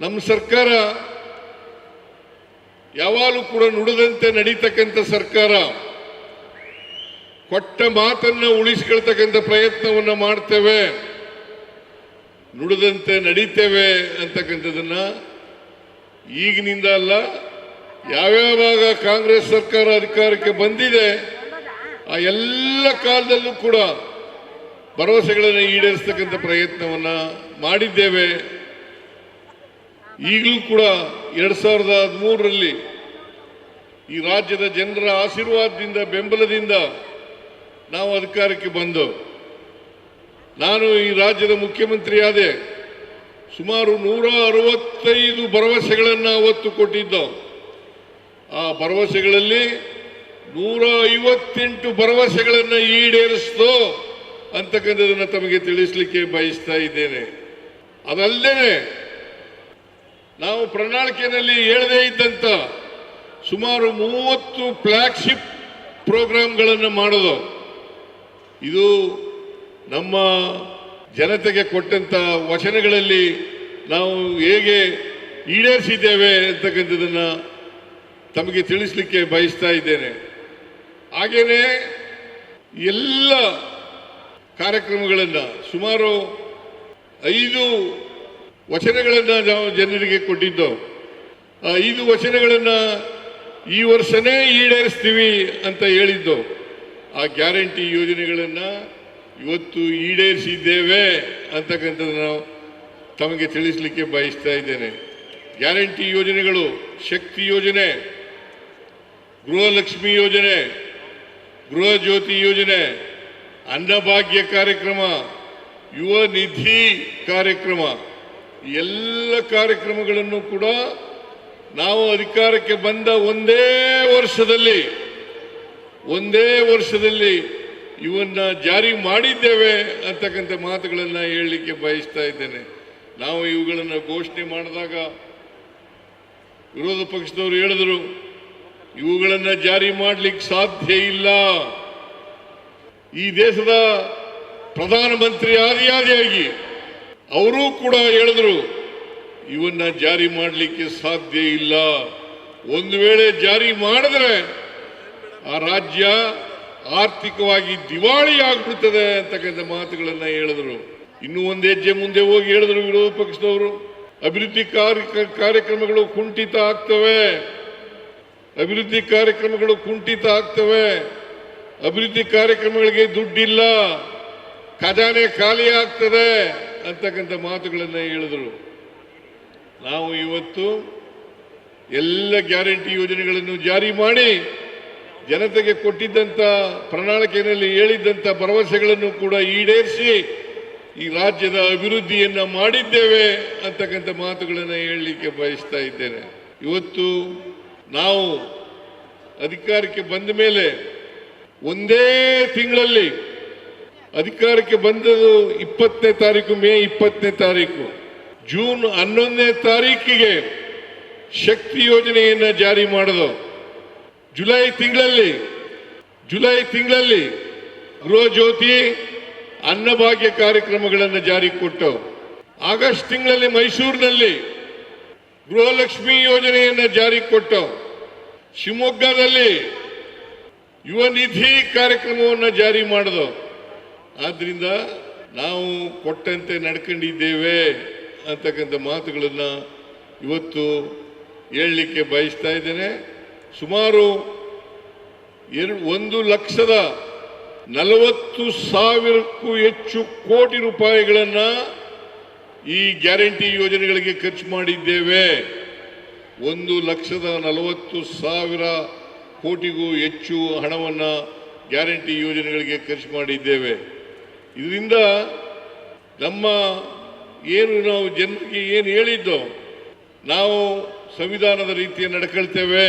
ನಮ್ಮ ಸರ್ಕಾರ ಯಾವಾಗಲೂ ಕೂಡ ನುಡಿದಂತೆ ನಡೀತಕ್ಕಂಥ ಸರ್ಕಾರ, ಕೊಟ್ಟ ಮಾತನ್ನ ಉಳಿಸಿಕೊಳ್ತಕ್ಕಂಥ ಪ್ರಯತ್ನವನ್ನು ಮಾಡ್ತೇವೆ, ನುಡಿದಂತೆ ನಡೀತೇವೆ ಅಂತಕ್ಕಂಥದನ್ನ ಈಗಿನಿಂದ ಅಲ್ಲ, ಯಾವ್ಯಾವಾಗ ಕಾಂಗ್ರೆಸ್ ಸರ್ಕಾರ ಅಧಿಕಾರಕ್ಕೆ ಬಂದಿದೆ ಆ ಎಲ್ಲ ಕಾಲದಲ್ಲೂ ಕೂಡ ಭರವಸೆಗಳನ್ನು ಈಡೇರಿಸತಕ್ಕಂಥ ಪ್ರಯತ್ನವನ್ನ ಮಾಡಿದ್ದೇವೆ. ಈಗಲೂ ಕೂಡ 2013ರಲ್ಲಿ ಈ ರಾಜ್ಯದ ಜನರ ಆಶೀರ್ವಾದದಿಂದ ಬೆಂಬಲದಿಂದ ನಾವು ಅಧಿಕಾರಕ್ಕೆ ಬಂದು, ನಾನು ಈ ರಾಜ್ಯದ ಮುಖ್ಯಮಂತ್ರಿ ಆದೆ. ಸುಮಾರು 165 ಭರವಸೆಗಳನ್ನು ಅವತ್ತು ಕೊಟ್ಟಿದ್ದು. ಆ ಭರವಸೆಗಳಲ್ಲಿ 158 ಭರವಸೆಗಳನ್ನು ಈಡೇರಿಸಿತು ಅಂತಕ್ಕಂಥದನ್ನು ತಮಗೆ ತಿಳಿಸಲಿಕ್ಕೆ ಬಯಸ್ತಾ ಇದ್ದೇನೆ. ಅದಲ್ಲದೆ ನಾವು ಪ್ರಣಾಳಿಕೆಯಲ್ಲಿ ಹೇಳದೇ ಇದ್ದಂತ ಸುಮಾರು 30 ಫ್ಲಾಗ್ಶಿಪ್ ಪ್ರೋಗ್ರಾಂಗಳನ್ನು ಮಾಡೋದು. ಇದು ನಮ್ಮ ಜನತೆಗೆ ಕೊಟ್ಟಂತ ವಚನಗಳಲ್ಲಿ ನಾವು ಹೇಗೆ ಈಡೇರಿಸಿದ್ದೇವೆ ಅಂತಕ್ಕಂಥದನ್ನ ತಮಗೆ ತಿಳಿಸಲಿಕ್ಕೆ ಬಯಸ್ತಾ ಇದ್ದೇನೆ. ಹಾಗೇನೆ ಎಲ್ಲ ಕಾರ್ಯಕ್ರಮಗಳನ್ನು ಸುಮಾರು 5 ವಚನಗಳನ್ನು ನಾವು ಜನರಿಗೆ ಕೊಟ್ಟಿದ್ದು. ಆ 5 ವಚನಗಳನ್ನು ಈ ವರ್ಷನೇ ಈಡೇರಿಸ್ತೀವಿ ಅಂತ ಹೇಳಿದ್ದು. ಆ ಗ್ಯಾರಂಟಿ ಯೋಜನೆಗಳನ್ನು ಇವತ್ತು ಈಡೇರಿಸಿದ್ದೇವೆ ಅಂತಕ್ಕಂಥದ್ದನ್ನು ನಾವು ತಮಗೆ ತಿಳಿಸಲಿಕ್ಕೆ ಬಯಸ್ತಾ ಇದ್ದೇನೆ. ಗ್ಯಾರಂಟಿ ಯೋಜನೆಗಳು ಶಕ್ತಿ ಯೋಜನೆ, ಗೃಹಲಕ್ಷ್ಮಿ ಯೋಜನೆ, ಗೃಹ ಜ್ಯೋತಿ ಯೋಜನೆ, ಅನ್ನಭಾಗ್ಯ ಕಾರ್ಯಕ್ರಮ, ಯುವ ನಿಧಿ ಕಾರ್ಯಕ್ರಮ, ಎಲ್ಲ ಕಾರ್ಯಕ್ರಮಗಳನ್ನು ಕೂಡ ನಾವು ಅಧಿಕಾರಕ್ಕೆ ಬಂದ ಒಂದೇ ವರ್ಷದಲ್ಲಿ ಇವನ್ನ ಜಾರಿ ಮಾಡಿದ್ದೇವೆ ಅಂತಕ್ಕಂಥ ಮಾತುಗಳನ್ನು ಹೇಳಲಿಕ್ಕೆ ಬಯಸ್ತಾ ಇದ್ದೇನೆ. ನಾವು ಇವುಗಳನ್ನು ಘೋಷಣೆ ಮಾಡಿದಾಗ ವಿರೋಧ ಪಕ್ಷದವರು ಹೇಳಿದರು, ಇವುಗಳನ್ನು ಜಾರಿ ಮಾಡಲಿಕ್ಕೆ ಸಾಧ್ಯ ಇಲ್ಲ. ಈ ದೇಶದ ಪ್ರಧಾನಮಂತ್ರಿ ಆದಿಯಾಗಿ ಅವರೂ ಕೂಡ ಹೇಳಿದ್ರು, ಇವನ್ನ ಜಾರಿ ಮಾಡಲಿಕ್ಕೆ ಸಾಧ್ಯ ಇಲ್ಲ. ಒಂದು ವೇಳೆ ಜಾರಿ ಮಾಡಿದ್ರೆ ಆ ರಾಜ್ಯ ಆರ್ಥಿಕವಾಗಿ ದಿವಾಳಿ ಆಗ್ಬಿಡ್ತದೆ ಅಂತಕ್ಕಂಥ ಮಾತುಗಳನ್ನು ಹೇಳಿದ್ರು. ಇನ್ನೂ ಒಂದು ಹೆಜ್ಜೆ ಮುಂದೆ ಹೋಗಿ ಹೇಳಿದ್ರು ವಿರೋಧ ಪಕ್ಷದವರು, ಅಭಿವೃದ್ಧಿ ಕಾರ್ಯಕ್ರಮಗಳು ಕುಂಠಿತ ಆಗ್ತವೆ, ಅಭಿವೃದ್ಧಿ ಕಾರ್ಯಕ್ರಮಗಳಿಗೆ ದುಡ್ಡಿಲ್ಲ, ಖಜಾನೆ ಖಾಲಿ ಆಗ್ತದೆ ಅಂತಕ್ಕಂಥ ಮಾತುಗಳನ್ನು ಹೇಳಿದರು. ನಾವು ಇವತ್ತು ಎಲ್ಲ ಗ್ಯಾರಂಟಿ ಯೋಜನೆಗಳನ್ನು ಜಾರಿ ಮಾಡಿ ಜನತೆಗೆ ಕೊಟ್ಟಿದ್ದಂಥ ಪ್ರಣಾಳಿಕೆಯಲ್ಲಿ ಹೇಳಿದ್ದಂಥ ಭರವಸೆಗಳನ್ನು ಕೂಡ ಈಡೇರಿಸಿ ಈ ರಾಜ್ಯದ ಅಭಿವೃದ್ಧಿಯನ್ನು ಮಾಡಿದ್ದೇವೆ ಅಂತಕ್ಕಂಥ ಮಾತುಗಳನ್ನು ಹೇಳಲಿಕ್ಕೆ ಬಯಸ್ತಾ ಇದ್ದೇನೆ. ಇವತ್ತು ನಾವು ಅಧಿಕಾರಕ್ಕೆ ಬಂದ ಮೇಲೆ ಒಂದೇ ತಿಂಗಳಲ್ಲಿ ಅಧಿಕಾರಕ್ಕೆ ಬಂದದ್ದು 20ನೇ ತಾರೀಕು, ಮೇ 20ನೇ ತಾರೀಕು, ಜೂನ್ 11ನೇ ತಾರೀಕಿಗೆ ಶಕ್ತಿ ಯೋಜನೆಯನ್ನು ಜಾರಿ ಮಾಡೋದು. ಜುಲೈ ತಿಂಗಳಲ್ಲಿ ಗೃಹ ಜ್ಯೋತಿ, ಅನ್ನಭಾಗ್ಯ ಕಾರ್ಯಕ್ರಮಗಳನ್ನು ಜಾರಿ ಕೊಟ್ಟು, ಆಗಸ್ಟ್ ತಿಂಗಳಲ್ಲಿ ಮೈಸೂರಿನಲ್ಲಿ ಗೃಹಲಕ್ಷ್ಮಿ ಯೋಜನೆಯನ್ನು ಜಾರಿ ಕೊಟ್ಟು, ಶಿವಮೊಗ್ಗದಲ್ಲಿ ಯುವ ನಿಧಿ ಕಾರ್ಯಕ್ರಮವನ್ನು ಜಾರಿ ಮಾಡೋದು. ಆದ್ರಿಂದ ನಾವು ಕೊಟ್ಟಂತೆ ನಡ್ಕೊಂಡಿದ್ದೇವೆ ಅಂತಕ್ಕಂಥ ಮಾತುಗಳನ್ನು ಇವತ್ತು ಹೇಳಲಿಕ್ಕೆ ಬಯಸ್ತಾ ಇದ್ದೇನೆ. ಸುಮಾರು 1,40,000ಕ್ಕೂ ಹೆಚ್ಚು ಕೋಟಿ ರೂಪಾಯಿಗಳನ್ನು ಈ ಗ್ಯಾರಂಟಿ ಯೋಜನೆಗಳಿಗೆ ಖರ್ಚು ಮಾಡಿದ್ದೇವೆ. 1,40,000 ಕೋಟಿಗೂ ಹೆಚ್ಚು ಹಣವನ್ನು ಗ್ಯಾರಂಟಿ ಯೋಜನೆಗಳಿಗೆ ಖರ್ಚು ಮಾಡಿದ್ದೇವೆ. ಇದರಿಂದ ನಮ್ಮ ನಾವು ಜನರಿಗೆ ಏನು ಹೇಳಿದ್ದು, ನಾವು ಸಂವಿಧಾನದ ರೀತಿಯ ನಡ್ಕೊಳ್ತೇವೆ,